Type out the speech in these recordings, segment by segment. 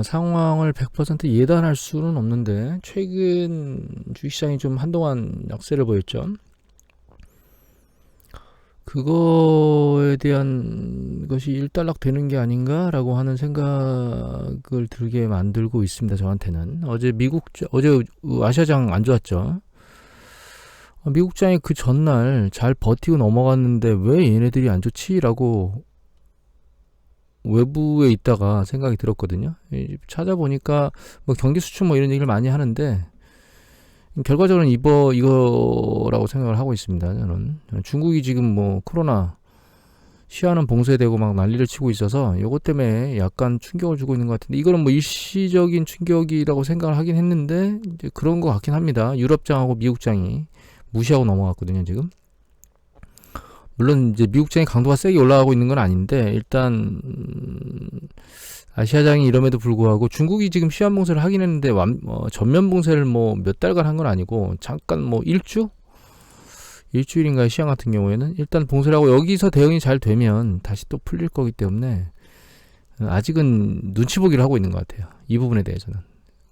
상황을 100% 예단할 수는 없는데 최근 주식시장이 좀 한동안 약세를 보였죠. 그거에 대한 것이 일단락 되는 게 아닌가라고 하는 생각을 들게 만들고 있습니다. 저한테는. 어제 아시아장 안 좋았죠. 미국장이 그 전날 잘 버티고 넘어갔는데 왜 얘네들이 안 좋지라고 외부에 있다가 생각이 들었거든요. 찾아보니까 뭐 경기 수출 뭐 이런 얘기를 많이 하는데 결과적으로는 이거라고 생각을 하고 있습니다. 저는 중국이 지금 뭐 코로나 시야는 봉쇄되고 막 난리를 치고 있어서 요것 때문에 약간 충격을 주고 있는 것 같은데, 이거는 뭐 일시적인 충격이라고 생각을 하긴 했는데 이제 그런 것 같긴 합니다. 유럽장하고 미국장이 무시하고 넘어갔거든요 지금. 물론 이제 미국장이 강도가 세게 올라가고 있는 건 아닌데 일단 아시아장이 이럼에도 불구하고 중국이 지금 시한 봉쇄를 하긴 했는데 전면 봉쇄를 뭐 몇 달간 한 건 아니고 잠깐 뭐 일주일인가의 시장 같은 경우에는 일단 봉쇄를 하고 여기서 대응이 잘 되면 다시 또 풀릴 거기 때문에 아직은 눈치 보기를 하고 있는 것 같아요. 이 부분에 대해서는.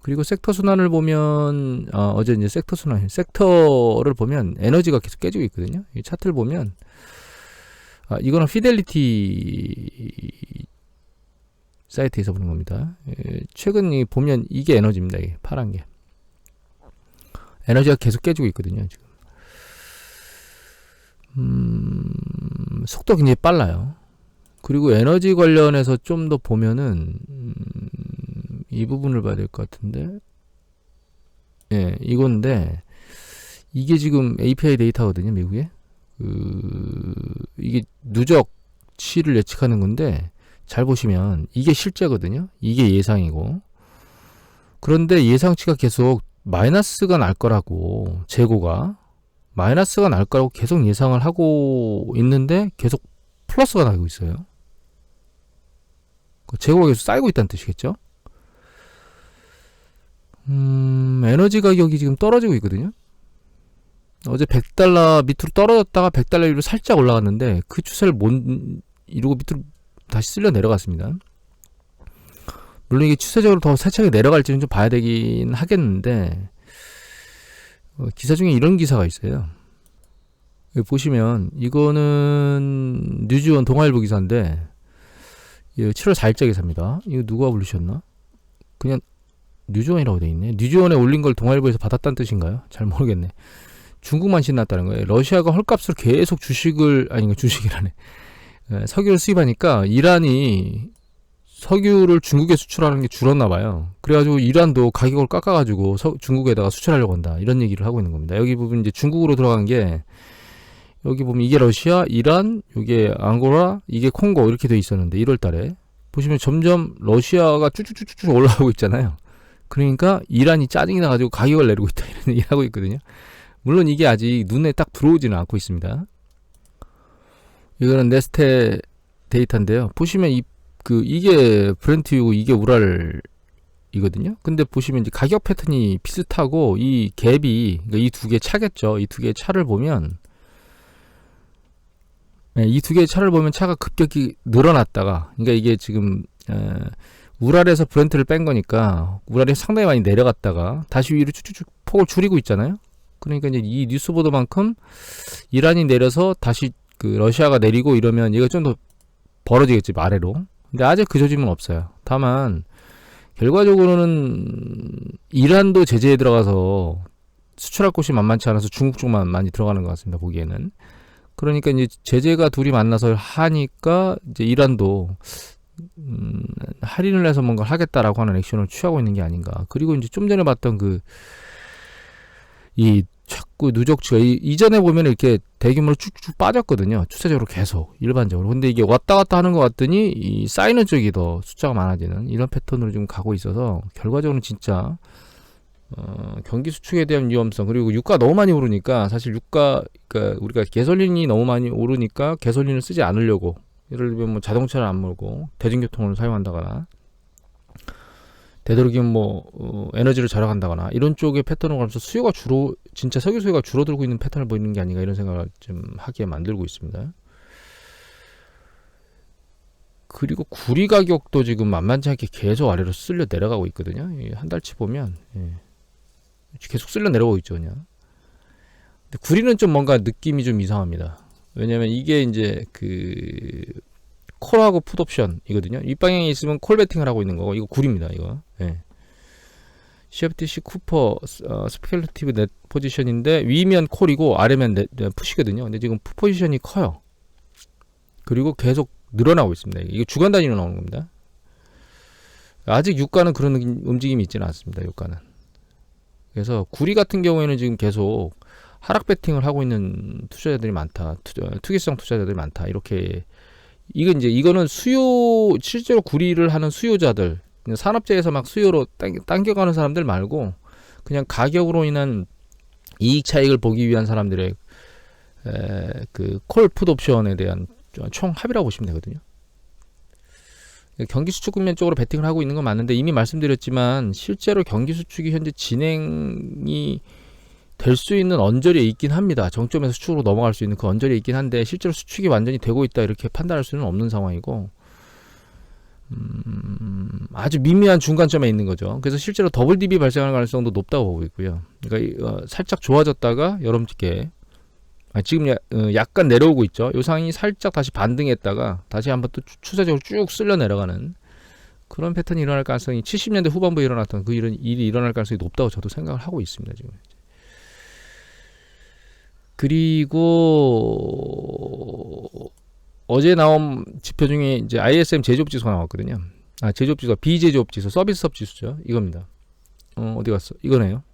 그리고 섹터 순환을 보면 어제 이제 섹터를 보면 에너지가 계속 깨지고 있거든요. 이 차트를 보면 이거는 피델리티 사이트에서 보는 겁니다. 최근 보면 이게 에너지입니다. 이게 파란 게 에너지가 계속 깨지고 있거든요. 지금 속도 굉장히 빨라요. 그리고 에너지 관련해서 좀 더 보면은 이 부분을 봐야 될 것 같은데, 이건데 이게 지금 API 데이터거든요. 미국에 이게 누적치를 예측하는 건데 잘 보시면 이게 실제거든요. 이게 예상이고, 그런데 예상치가 계속 마이너스가 날 거라고, 재고가 마이너스가 날 거라고 계속 예상을 하고 있는데 계속 플러스가 나고 있어요. 재고가 계속 쌓이고 있다는 뜻이겠죠. 에너지 가격이 지금 떨어지고 있거든요. 어제 100달러 밑으로 떨어졌다가 100달러 위로 살짝 올라갔는데 그 추세를 못 이루고 밑으로 다시 쓸려 내려갔습니다. 물론 이게 추세적으로 더 세차게 내려갈지는 좀 봐야 되긴 하겠는데, 기사 중에 이런 기사가 있어요. 여기 보시면 이거는 뉴즈원 동아일보 기사인데 7월 4일자 기사입니다. 이거 누가 올리셨나? 그냥 뉴즈원이라고 돼 있네. 뉴즈원에 올린 걸 동아일보에서 받았다는 뜻인가요? 잘 모르겠네. 중국만 신났다는 거예요. 러시아가 헐값으로 계속 주식이라네. 석유를 수입하니까 이란이 석유를 중국에 수출하는 게 줄었나 봐요. 그래가지고 이란도 가격을 깎아가지고 중국에다가 수출하려고 한다, 이런 얘기를 하고 있는 겁니다. 여기 부분 이제 중국으로 들어간 게, 여기 보면 이게 러시아, 이란, 이게 앙고라, 이게 콩고 이렇게 돼 있었는데 1월달에 보시면 점점 러시아가 쭉쭉쭉쭉 올라가고 있잖아요. 그러니까 이란이 짜증이 나가지고 가격을 내리고 있다, 이런 얘기를 하고 있거든요. 물론 이게 아직 눈에 딱 들어오지는 않고 있습니다. 이거는 네스테 데이터인데요. 보시면 이게 브렌트이고 이게 우랄이거든요. 근데 보시면 이제 가격 패턴이 비슷하고 이 갭이, 그러니까 이 두 개 차겠죠. 이 두 개의 차를 보면, 이 두 개의 차를 보면 차가 급격히 늘어났다가, 그러니까 이게 지금 우랄에서 브렌트를 뺀 거니까 우랄이 상당히 많이 내려갔다가 다시 위로 쭉쭉쭉 폭을 줄이고 있잖아요. 그러니까 이제 이 뉴스 보도만큼 이란이 내려서 다시 그 러시아가 내리고 이러면 얘가 좀 더 벌어지겠지, 아래로. 근데 아직 그 조짐은 없어요. 다만 결과적으로는 이란도 제재에 들어가서 수출할 곳이 만만치 않아서 중국 쪽만 많이 들어가는 것 같습니다, 보기에는. 그러니까 이제 제재가 둘이 만나서 하니까 이제 이란도 할인을 해서 뭔가 하겠다라고 하는 액션을 취하고 있는 게 아닌가. 그리고 이제 좀 전에 봤던 이 자꾸 누적치가 이전에 보면 이렇게 대규모로 쭉쭉 빠졌거든요. 추세적으로 계속 일반적으로. 근데 이게 왔다 갔다 하는 것 같더니 이 쌓이는 쪽이 더 숫자가 많아지는 이런 패턴으로 지금 가고 있어서 결과적으로는 진짜 경기 수축에 대한 위험성, 그리고 유가 너무 많이 오르니까 사실 그러니까 우리가 가솔린이 너무 많이 오르니까 가솔린을 쓰지 않으려고, 예를 들면 뭐 자동차를 안 몰고 대중교통을 사용한다거나 되도록이면 에너지를 절약한다거나 이런 쪽의 패턴으로 가면서 진짜 석유 수요가 줄어들고 있는 패턴을 보이는 게 아닌가, 이런 생각을 좀 하게 만들고 있습니다. 그리고 구리 가격도 지금 만만치 않게 계속 아래로 쓸려 내려가고 있거든요. 한 달치 보면 계속 쓸려 내려오고 있죠, 그냥. 근데 구리는 좀 뭔가 느낌이 좀 이상합니다. 왜냐면 이게 이제 그 콜하고 풋옵션이거든요. 이 방향에 있으면 콜 베팅을 하고 있는 거고, 이거 구리입니다, 이거. CFTC 쿠퍼 스페큘러티브 넷 포지션인데 위면 콜이고 아래면 풋이거든요. 근데 지금 풋 포지션이 커요. 그리고 계속 늘어나고 있습니다. 이게 주간 단위로 나오는 겁니다. 아직 유가는 그런 움직임이 있지는 않습니다. 유가는. 그래서 구리 같은 경우에는 지금 계속 하락 베팅을 하고 있는 투자자들이 많다. 투기성 투자자들이 많다. 이렇게 이거는 실제로 구리를 하는 수요자들, 산업재에서 막 수요로 당겨가는 사람들 말고 그냥 가격으로 인한 이익 차익을 보기 위한 사람들의 그 콜 풋 옵션에 대한 총 합이라고 보시면 되거든요. 경기 수축 국면 쪽으로 베팅을 하고 있는 건 맞는데, 이미 말씀드렸지만 실제로 경기 수축이 현재 진행이 될 수 있는 언저리에 있긴 합니다. 정점에서 수축으로 넘어갈 수 있는 그 언저리에 있긴 한데, 실제로 수축이 완전히 되고 있다 이렇게 판단할 수는 없는 상황이고, 아주 미미한 중간점에 있는 거죠. 그래서 실제로 더블 딥이 발생할 가능성도 높다고 보고 있고요. 그러니까 살짝 좋아졌다가 여름께 지금 약간 내려오고 있죠. 이 상황이 살짝 다시 반등했다가 다시 한번 또 추세적으로 쭉 쓸려 내려가는 그런 패턴이 일어날 가능성이, 70년대 후반부에 일어났던 그 일이 일어날 가능성이 높다고 저도 생각을 하고 있습니다, 지금. 그리고 어제 나온 지표 중에 이제 ISM 제조업 지수가 나왔거든요. 제조업 지수가 비제조업 지수, 서비스업 지수죠. 이겁니다. 어디 갔어? 이거네요.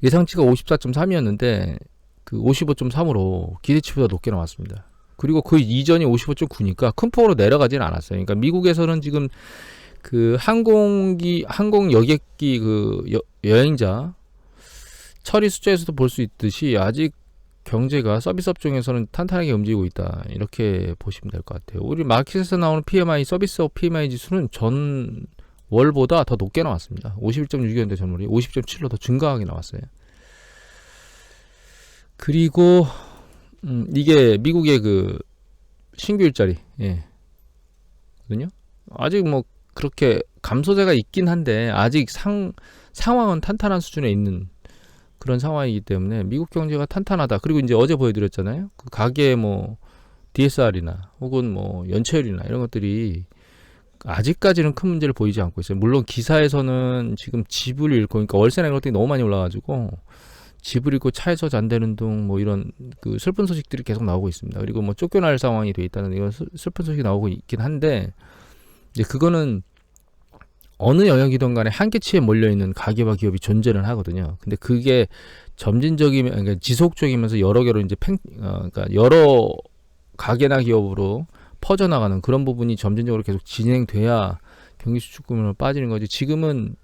예상치가 54.3이었는데 그 55.3으로 기대치보다 높게 나왔습니다. 그리고 그 이전이 55.9니까 큰 폭으로 내려가지는 않았어요. 그러니까 미국에서는 지금 그 항공 여객기 여행자 처리 숫자에서도 볼 수 있듯이 아직 경제가 서비스업 중에서는 탄탄하게 움직이고 있다, 이렇게 보시면 될 것 같아요. 우리 마켓에서 나오는 PMI, 서비스업 PMI 지수는 전 월보다 더 높게 나왔습니다. 51.6이었는데 전월이 50.7로 더 증가하게 나왔어요. 그리고 이게 미국의 그 신규 일자리, 거든요. 아직 뭐 그렇게 감소세가 있긴 한데 아직 상황은 탄탄한 수준에 있는 그런 상황이기 때문에 미국 경제가 탄탄하다. 그리고 이제 어제 보여드렸잖아요. 그 가계 뭐 DSR이나 혹은 뭐 연체율이나 이런 것들이 아직까지는 큰 문제를 보이지 않고 있어요. 물론 기사에서는 지금 집을 잃고, 그러니까 월세나 이런 것들이 너무 많이 올라가지고 집을 잃고 차에서 잔대는 등 뭐 이런 그 슬픈 소식들이 계속 나오고 있습니다. 그리고 뭐 쫓겨날 상황이 돼 있다는 이런 슬픈 소식이 나오고 있긴 한데, 이제 그거는 어느 영역이든 간에 한계치에 몰려있는 가계와 기업이 존재는 하거든요. 근데 그게 점진적이면, 그러니까 지속적이면서 여러 개로 이제 그러니까 여러 가계나 기업으로 퍼져나가는 그런 부분이 점진적으로 계속 진행돼야 경기 수축 국면으로 빠지는 거지. 지금은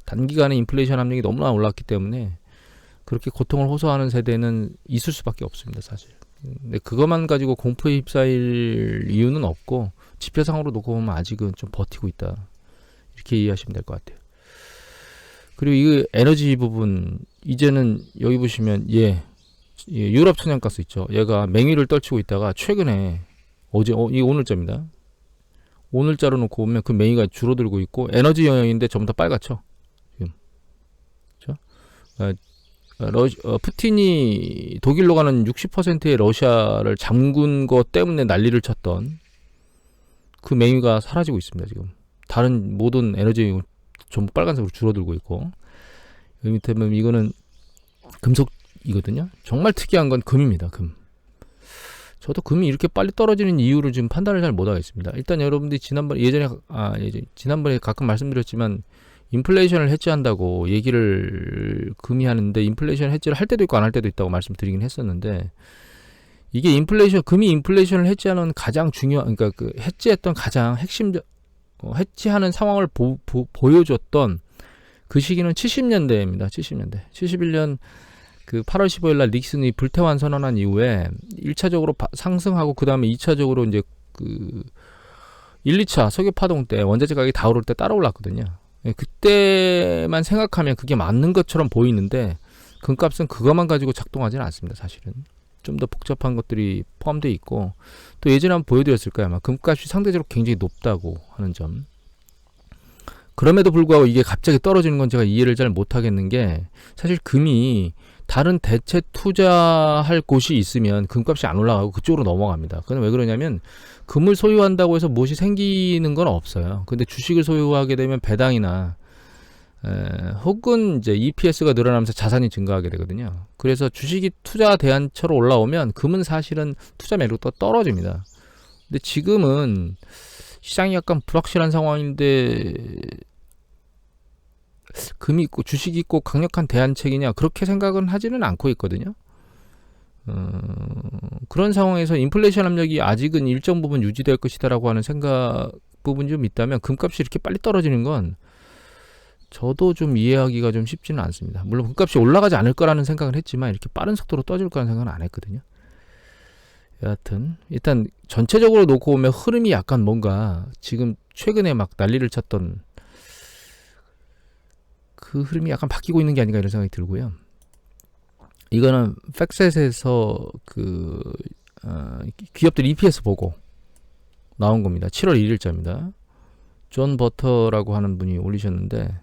단기간에 인플레이션 압력이 너무나 올랐기 때문에 그렇게 고통을 호소하는 세대는 있을 수밖에 없습니다, 사실. 근데 그것만 가지고 공포에 휩싸일 이유는 없고, 지표상으로 놓고 보면 아직은 좀 버티고 있다, 이렇게 이해하시면 될 것 같아요. 그리고 이 에너지 부분, 이제는 여기 보시면 유럽 천연가스 있죠. 얘가 맹위를 떨치고 있다가 최근에 이 오늘자입니다. 오늘자로 놓고 보면 그 맹위가 줄어들고 있고, 에너지 영역인데 전부 다 빨갛죠, 지금. 그렇죠? 푸틴이 독일로 가는 60%의 러시아를 잠근 것 때문에 난리를 쳤던 그 맹위가 사라지고 있습니다, 지금. 다른 모든 에너지 전부 빨간색으로 줄어들고 있고, 여기 밑에 보면 이거는 금속이거든요. 정말 특이한 건 금입니다, 금. 저도 금이 이렇게 빨리 떨어지는 이유를 지금 판단을 잘 못하겠습니다. 일단 여러분들이 지난번에 가끔 말씀드렸지만, 인플레이션을 해지한다고 얘기를 금이 하는데, 인플레이션 해지를 할 때도 있고 안 할 때도 있다고 말씀드리긴 했었는데, 이게 금이 인플레이션을 해지하는 가장 중요한, 그러니까 그 해지했던 가장 핵심, 해지하는 상황을 보여줬던 그 시기는 70년대입니다. 70년대. 71년 그 8월 15일 날 닉슨이 불태환 선언한 이후에 1차적으로 상승하고, 그 다음에 2차적으로 이제 그 1, 2차 석유 파동 때 원자재 가격이 다 오를 때 따라 올랐거든요. 그때만 생각하면 그게 맞는 것처럼 보이는데, 금값은 그것만 가지고 작동하지는 않습니다, 사실은. 좀 더 복잡한 것들이 포함되어 있고, 또 예전에 한번 보여드렸을 거예요. 아마 금값이 상대적으로 굉장히 높다고 하는 점. 그럼에도 불구하고 이게 갑자기 떨어지는 건 제가 이해를 잘 못하겠는 게, 사실 금이 다른 대체 투자할 곳이 있으면 금값이 안 올라가고 그쪽으로 넘어갑니다. 그건 왜 그러냐면 금을 소유한다고 해서 무엇이 생기는 건 없어요. 근데 주식을 소유하게 되면 배당이나 혹은 이제 EPS가 늘어나면서 자산이 증가하게 되거든요. 그래서 주식이 투자 대안처로 올라오면 금은 사실은 투자 매력도 떨어집니다. 근데 지금은 시장이 약간 불확실한 상황인데 금이 있고 주식이 있고 강력한 대안책이냐, 그렇게 생각은 하지는 않고 있거든요. 그런 상황에서 인플레이션 압력이 아직은 일정 부분 유지될 것이다라고 하는 생각 부분이 좀 있다면 금값이 이렇게 빨리 떨어지는 건 저도 좀 이해하기가 좀 쉽지는 않습니다. 물론 금값이 올라가지 않을 거라는 생각을 했지만 이렇게 빠른 속도로 떨어질 거라는 생각은 안 했거든요. 여하튼 일단 전체적으로 놓고 보면 흐름이 약간 뭔가 지금 최근에 막 난리를 쳤던 그 흐름이 약간 바뀌고 있는 게 아닌가 이런 생각이 들고요. 이거는 팩셋에서 기업들 EPS 보고 나온 겁니다. 7월 1일자입니다. 존 버터라고 하는 분이 올리셨는데,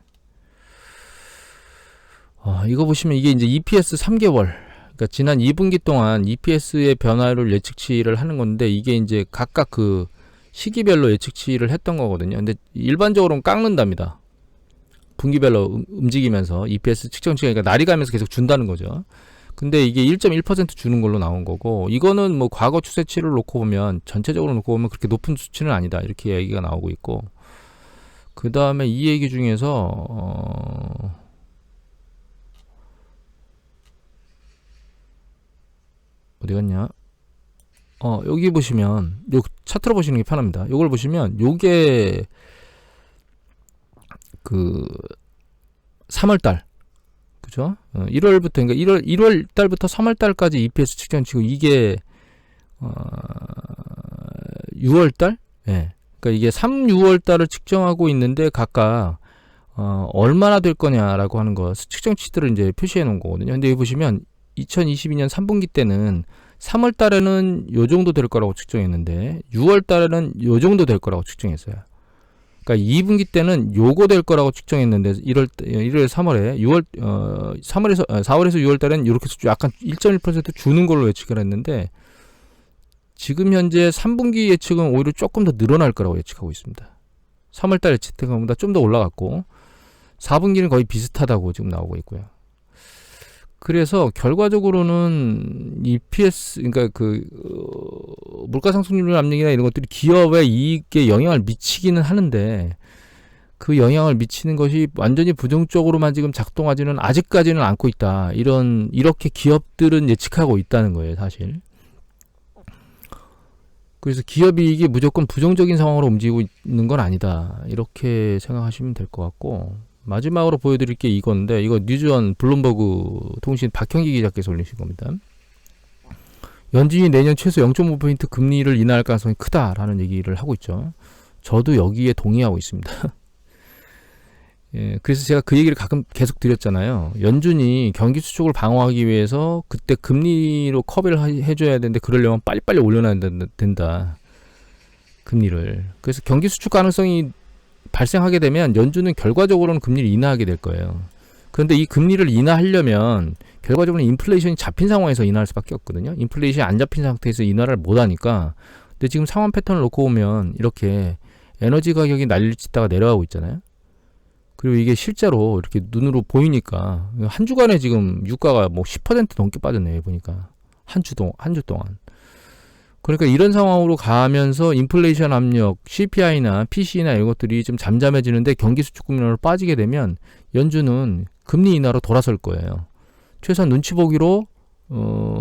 이거 보시면 이게 이제 EPS 3개월, 그러니까 지난 2분기 동안 EPS의 변화를 예측치를 하는 건데, 이게 이제 각각 그 시기별로 예측치를 했던 거거든요. 근데 일반적으로는 깎는답니다. 분기별로 움직이면서 EPS 측정치가, 그러니까 날이 가면서 계속 준다는 거죠. 근데 이게 1.1% 주는 걸로 나온 거고, 이거는 뭐 과거 추세치를 놓고 보면, 전체적으로 놓고 보면 그렇게 높은 수치는 아니다, 이렇게 얘기가 나오고 있고, 그 다음에 이 얘기 중에서 어디 갔냐? 여기 보시면 요 차트로 보시는 게 편합니다. 요걸 보시면 요게 그 3월달, 그죠? 1월부터, 그러니까 1월 달부터 3월 달까지 EPS 측정치고, 이게 6월 달? 예. 그러니까 이게 3, 6월 달을 측정하고 있는데 각각 얼마나 될 거냐라고 하는 거 측정치들을 이제 표시해 놓은 거거든요. 근데 여기 보시면 2022년 3분기 때는 3월 달에는 요 정도 될 거라고 측정했는데 6월 달에는 요 정도 될 거라고 측정했어요. 그러니까 2분기 때는 요거 될 거라고 측정했는데 1월 3월에 4월에서 6월 달에는 이렇게 약간 1.1% 주는 걸로 예측을 했는데, 지금 현재 3분기 예측은 오히려 조금 더 늘어날 거라고 예측하고 있습니다. 3월 달 예측된 것보다 좀 더 올라갔고 4분기는 거의 비슷하다고 지금 나오고 있고요. 그래서 결과적으로는 EPS, 그러니까 물가상승률 압력이나 이런 것들이 기업의 이익에 영향을 미치기는 하는데, 그 영향을 미치는 것이 완전히 부정적으로만 지금 작동하지는 아직까지는 않고 있다. 이렇게 기업들은 예측하고 있다는 거예요, 사실. 그래서 기업 이익이 무조건 부정적인 상황으로 움직이고 있는 건 아니다, 이렇게 생각하시면 될 것 같고, 마지막으로 보여드릴 게 이건데, 이거 뉴즈원 블룸버그 통신 박형기 기자께서 올리신 겁니다. 연준이 내년 최소 0.5% 금리를 인하할 가능성이 크다라는 얘기를 하고 있죠. 저도 여기에 동의하고 있습니다. 예, 그래서 제가 그 얘기를 가끔 계속 드렸잖아요. 연준이 경기 수축을 방어하기 위해서 그때 금리로 커버를 해줘야 되는데, 그러려면 빨리빨리 올려놔야 된다, 금리를. 그래서 경기 수축 가능성이 발생하게 되면 연준은 결과적으로는 금리를 인하하게 될 거예요. 그런데 이 금리를 인하하려면 결과적으로 인플레이션이 잡힌 상황에서 인하할 수밖에 없거든요. 인플레이션이 안 잡힌 상태에서 인하를 못하니까. 근데 지금 상황 패턴을 놓고 보면 이렇게 에너지 가격이 난리를 치다가 내려가고 있잖아요. 그리고 이게 실제로 이렇게 눈으로 보이니까 한 주간에 지금 유가가 뭐 10% 넘게 빠졌네요, 보니까. 한 주 동안. 그러니까 이런 상황으로 가면서 인플레이션 압력, CPI나 PC나 이런 것들이 좀 잠잠해지는데 경기 수축 국면으로 빠지게 되면 연준은 금리 인하로 돌아설 거예요. 최소한 눈치 보기로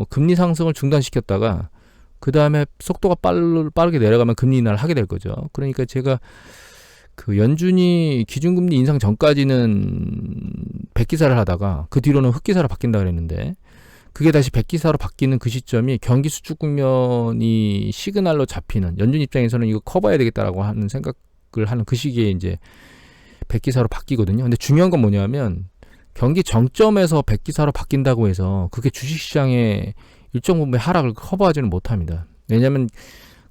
금리 상승을 중단시켰다가 그 다음에 속도가 빠르게 내려가면 금리 인하를 하게 될 거죠. 그러니까 제가 그 연준이 기준금리 인상 전까지는 백기사를 하다가 그 뒤로는 흑기사로 바뀐다 그랬는데, 그게 다시 백기사로 바뀌는 그 시점이 경기 수축 국면이 시그널로 잡히는, 연준 입장에서는 이거 커버해야 되겠다라고 하는 생각을 하는 그 시기에 이제 백기사로 바뀌거든요. 근데 중요한 건 뭐냐면 경기 정점에서 백기사로 바뀐다고 해서 그게 주식시장에 일정 부분의 하락을 커버하지는 못합니다. 왜냐하면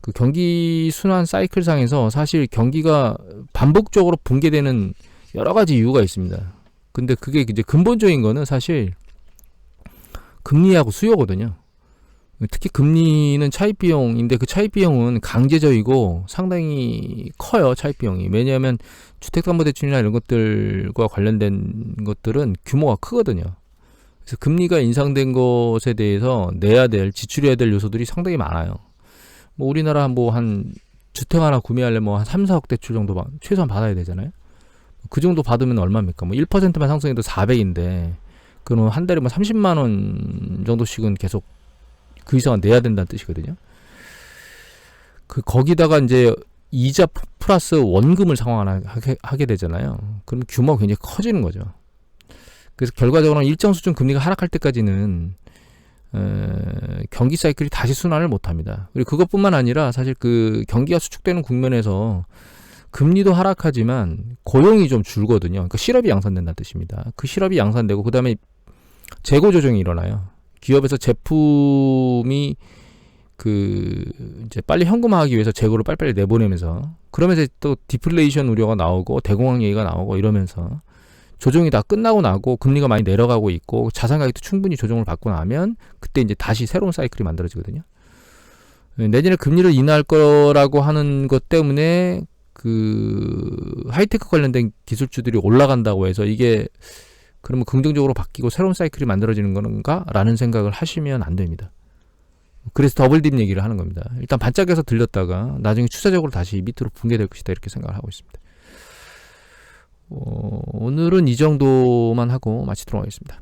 그 경기 순환 사이클상에서 사실 경기가 반복적으로 붕괴되는 여러 가지 이유가 있습니다. 근데 그게 이제 근본적인 거는 사실 금리하고 수요거든요. 특히 금리는 차입 비용인데 그 차입 비용은 강제적이고 상당히 커요. 차입 비용이. 왜냐하면 주택담보대출이나 이런 것들과 관련된 것들은 규모가 크거든요. 그래서 금리가 인상된 것에 대해서 내야 될, 지출해야 될 요소들이 상당히 많아요. 뭐 우리나라 뭐 한 주택 하나 구매하려면 한 3, 4억 대출 정도 최소한 받아야 되잖아요. 그 정도 받으면 얼마입니까? 뭐 1%만 상승해도 400인데 그럼 한 달에 뭐 30만 원 정도씩은 계속 그 이상은 내야 된다는 뜻이거든요. 그 거기다가 이제 이자 플러스 원금을 상환하게 되잖아요. 그럼 규모가 굉장히 커지는 거죠. 그래서 결과적으로는 일정 수준 금리가 하락할 때까지는 경기 사이클이 다시 순환을 못합니다. 그리고 그것뿐만 아니라 사실 그 경기가 수축되는 국면에서 금리도 하락하지만 고용이 좀 줄거든요. 그러니까 실업이 양산된다는 뜻입니다. 그 실업이 양산되고 그 다음에 재고 조정이 일어나요. 기업에서 제품이 그 이제 빨리 현금화하기 위해서 재고를 빨리빨리 내보내면서 그러면서 또 디플레이션 우려가 나오고 대공황 얘기가 나오고 이러면서 조정이 다 끝나고 나고 금리가 많이 내려가고 있고 자산 가격도 충분히 조정을 받고 나면 그때 이제 다시 새로운 사이클이 만들어지거든요. 내년에 금리를 인하할 거라고 하는 것 때문에 그 하이테크 관련된 기술주들이 올라간다고 해서 이게 그러면 긍정적으로 바뀌고 새로운 사이클이 만들어지는 건가? 라는 생각을 하시면 안 됩니다. 그래서 더블딥 얘기를 하는 겁니다. 일단 반짝여서 들렸다가 나중에 추세적으로 다시 밑으로 붕괴될 것이다 이렇게 생각을 하고 있습니다. 오늘은 이 정도만 하고 마치도록 하겠습니다.